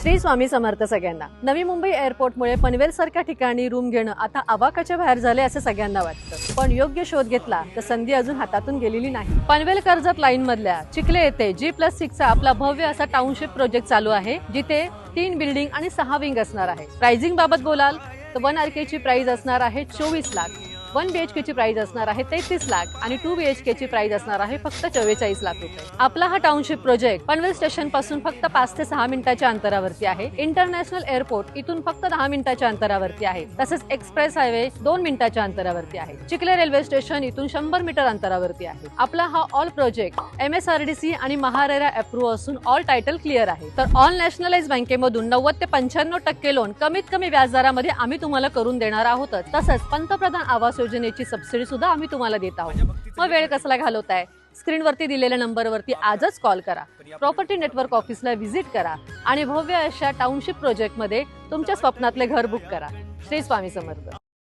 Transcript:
श्री स्वामी समर्थ सगळ्यांना। नवी मुंबई एअरपोर्टमुळे पनवेल सारख्या ठिकाणी रूम घेणं आता आवाकाच्या बाहेर झाले असे सगळ्यांना वाटतं, पण योग्य शोध घेतला तर संधी अजून हातातून गेलेली नाही। पनवेल कर्जत लाईन मधल्या चिखले येथे G+6 चा आपला भव्य असा टाउनशिप प्रोजेक्ट चालू आहे, जिथे 3 बिल्डिंग आणि 6 विंग असणार आहे। प्राइसिंग बाबत बोलाल तर 1 RK ची प्राइस असणार आहे 24 लाख, 1 BHK ची प्राइस असणार आहे 33 लाख आणि 2 BHK ची प्राइस असणार आहे फक्त 44 लाख रुपये। आपला हा टाउनशिप प्रोजेक्ट पनवेल स्टेशन पासून फक्त 5 ते 6 मिनिटाच्या अंतरावरती आहे। इंटरनॅशनल एअरपोर्ट इथून फक्त 10 मिनिटाच्या अंतरावरती आहे। तसेच एक्सप्रेस हायवे 2 मिनिटाच्या अंतरावरती आहे। चिखले रेल्वे स्टेशन इथून 100 मीटर अंतरावरती आहे। आपला हा ऑल प्रोजेक्ट MSRDC आणि महारेरा अप्रूव्ह असून ऑल टायटल क्लिअर आहे। तर ऑल नॅशनलाइज बँकेमधून 90 ते 95% लोन कमीत कमी व्याजदरामध्ये आम्ही तुम्हाला करून देणार आहोत। तसंच पंतप्रधान आवास योजनेची सबसिडी सुद्धा आम्ही तुम्हाला देत आहोत। मग वेळ कसला घालवताय? स्क्रीनवरती दिलेल्या नंबरवरती आजच कॉल करा, प्रॉपर्टी नेटवर्क ऑफिसला व्हिजिट करा आणि भव्य अशा टाउनशिप प्रोजेक्टमध्ये तुमच्या स्वप्नातले घर बुक करा। श्री स्वामी समर्थ।